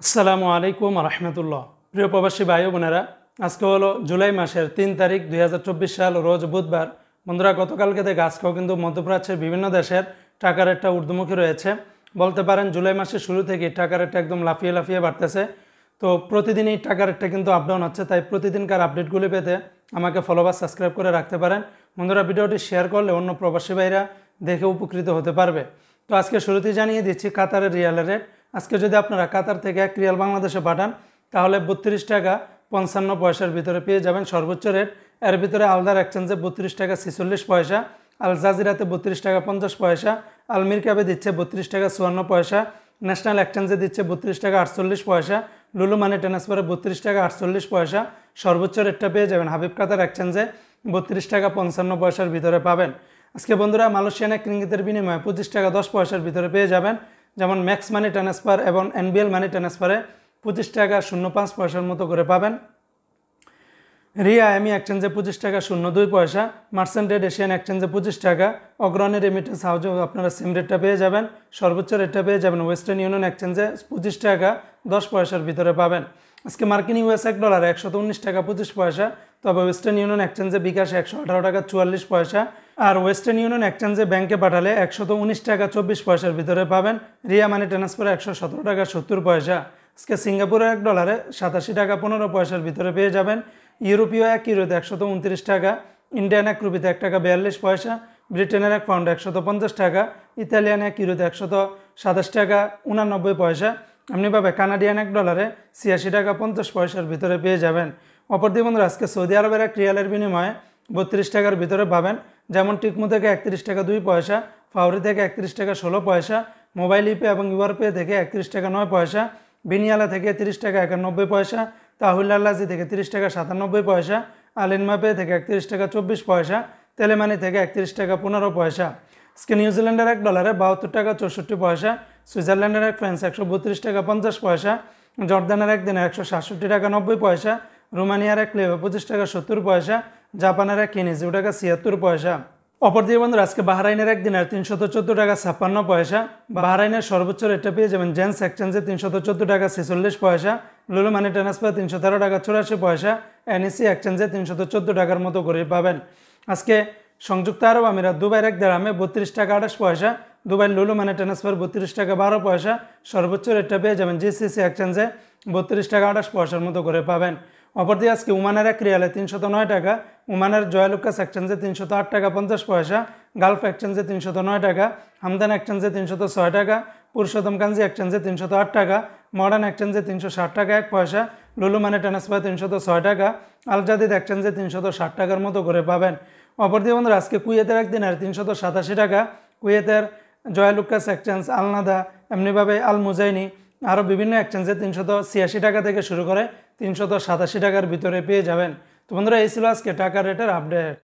আসসালামু আলাইকুম রহমতুল্লাহ। প্রিয় প্রবাসী ভাই বোনেরা, আজকে হলো জুলাই মাসের 3 তারিখ 2024 সাল, রোজ বুধবার। বন্ধুরা, গতকালকে থেকে আজকেও কিন্তু মধ্যপ্রাচ্যের বিভিন্ন দেশের টাকার রেটটা ঊর্ধ্বমুখী রয়েছে। বলতে পারেন জুলাই মাসের শুরু থেকে টাকার রেটটা একদম লাফিয়ে লাফিয়ে বাড়তেছে। তো প্রতিদিনই টাকার রেটটা কিন্তু আপডাউন হচ্ছে, তাই প্রতিদিনকার আপডেটগুলি পেতে আমাকে ফলো বা সাবস্ক্রাইব করে রাখতে পারেন। বন্ধুরা, ভিডিওটি শেয়ার করলে অন্য প্রবাসী ভাইরা দেখে উপকৃত হতে পারবে। তো আজকে শুরুতেই জানিয়ে দিচ্ছি কাতারের রিয়ালের রেট। আজকে যদি আপনারা কাতার থেকে 1 রিয়াল বাংলাদেশে পাঠান তাহলে 32 টাকা 55 পয়সার ভিতরে পেয়ে যাবেন সর্বোচ্চ রেট। এর ভিতরে আলদার এক্সচেঞ্জে 32 টাকা 46 পয়সা, আল জাজিরাতে 32 টাকা 50 পয়সা, আলমির ক্যাবে দিচ্ছে 32 টাকা 54 পয়সা, ন্যাশনাল এক্সচেঞ্জে দিচ্ছে 32 টাকা 48 পয়সা, লুলু মানি ট্রান্সফারে 32 টাকা 48 পয়সা। সর্বোচ্চ রেটটা পেয়ে যাবেন হাবিব কাতার এক্সচেঞ্জে 32 টাকা 55 পয়সার ভিতরে পাবেন। আজকে বন্ধুরা, মালয়েশিয়ান এক রিঙ্গিতের বিনিময়ে 25 টাকা 10 পয়সার ভিতরে পেয়ে যাবেন। যেমন ম্যাক্স মানি ট্রান্সফার এবং এনবিএল মানি ট্রান্সফারে 25 টাকা 05 পয়সার মতো করে পাবেন। রিয়া এমি এক্সচেঞ্জে 25 টাকা 02 পয়সা, মার্সেন্টেড এশিয়ান এক্সচেঞ্জে 25 টাকা, অগ্রণী রেমিটেন্স হাউজেও আপনারা সেম রেটটা পেয়ে যাবেন। সর্বোচ্চ রেটটা পেয়ে যাবেন ওয়েস্টার্ন ইউনিয়ন এক্সচেঞ্জে 25 টাকা 10 পয়সার ভিতরে পাবেন। আজকে মার্কিন ইউএস $1 119 টাকা 25 পয়সা, তবে ওয়েস্টার্ন ইউনিয়ন এক্সচেঞ্জে বিকাশে 118 টাকা 44 পয়সা, আর ওয়েস্টার্ন ইউনিয়ন এক্সচেঞ্জে ব্যাংকে পাঠালে 119 টাকা 24 পয়সার ভিতরে পাবেন। রিয়া মানি ট্রান্সফারে 117 টাকা 70 পয়সা। আজকে সিঙ্গাপুরের $1 87 টাকা 15 পয়সার ভিতরে পেয়ে যাবেন। ইউরোপীয় 1 ইউরোতে 129 টাকা, ইন্ডিয়ান 1 রুপিতে 1 টাকা 42 পয়সা, ব্রিটেনের 1 পাউন্ড 150 টাকা, ইতালিয়ান 1 ইউরোতে 127 টাকা 89 পয়সা। এমনিভাবে কানাডিয়ান $1 86 টাকা 50 পয়সার ভিতরে পেয়ে যাবেন। অপরদিকে বন্ধুরা, আজকে সৌদি আরবের 1 রিয়ালের বিনিময়ে 32 টাকার ভিতরে পাবেন। যেমন টিকমু থেকে 31 টাকা 2 পয়সা, ফাউরি থেকে 31 টাকা 16 পয়সা, মোবাইল ইপে এবং ইউআরপে থেকে 31 টাকা 9 পয়সা, বিনিয়ালা থেকে 30 টাকা 91 পয়সা, তাহুল্লাজি থেকে 30 টাকা 97 পয়সা, আলিনমাপে থেকে 31 টাকা 24 পয়সা, তেলেমানি থেকে 31 টাকা 15 পয়সা। আজকে নিউজিল্যান্ডের $1 72 টাকা 64 পয়সা, সুইজারল্যান্ডের 1 ফ্রান্স 132 টাকা 50 পয়সা, জর্দানের 1 দিনে 167 টাকা 90 পয়সা, রোমানিয়ার 1 লেভে 25 টাকা 70 পয়সা, জাপানের 1 ইন 0 টাকা 76 পয়সা। অপরদিকে বন্ধুরা, আজকে বাহরাইনের 1 দিনের 314 টাকা 56 পয়সা। বাহরাইনের সর্বোচ্চ রেটটা পেয়ে যাবেন জেন্স এক্সচেঞ্জে 314 টাকা 46 পয়সা, লুলু মানি ট্রান্সফার 313 টাকা 84 পয়সা, এনইসি এক্সচেঞ্জে 314 টাকার মতো করে পাবেন। আজকে সংযুক্ত আরব আমিরাত দুবাইয়ের 1 দিরহামে 32 টাকা 28 পয়সা, দুবাই লুলু মানি ট্রান্সফার 32 টাকা 12 পয়সা। সর্বোচ্চ রেটটা পেয়ে যাবেন জিসিসি এক্সচেঞ্জে 32 টাকা 28 পয়সার মতো করে পাবেন। অপরদিকে আজকে ওমানের 1 রিয়ালে 309 টাকা, ওমানের জয়ালুকাস এক্সচেঞ্জে 308 টাকা 50 পয়সা, গালফ এক্সচেঞ্জে 309 টাকা, হামদান এক্সচেঞ্জে 306 টাকা, পুরুষোত্তম কাঞ্জি এক্সচেঞ্জে 308 টাকা, মডার্ন এক্সচেঞ্জে 360 টাকা 1 পয়সা, লুলু মানি ট্রান্সফার 306 টাকা, আল জাদিদ এক্সচেঞ্জে 360 টাকার মতো করে পাবেন। অপরদিকে বন্ধুরা, আজকে কুয়েতের 1 দিনের 387 টাকা, কুয়েতের জয়ালুকাস এক্সচেঞ্জ, আলনাদা, এমনিভাবে আল মুজাইনি, আরও বিভিন্ন এক্সচেঞ্জে 386 টাকা থেকে শুরু করে 387 টাকার ভিতরে পেয়ে যাবেন। তো বন্ধুরা, এই ছিল আজকে টাকার রেটের আপডেট।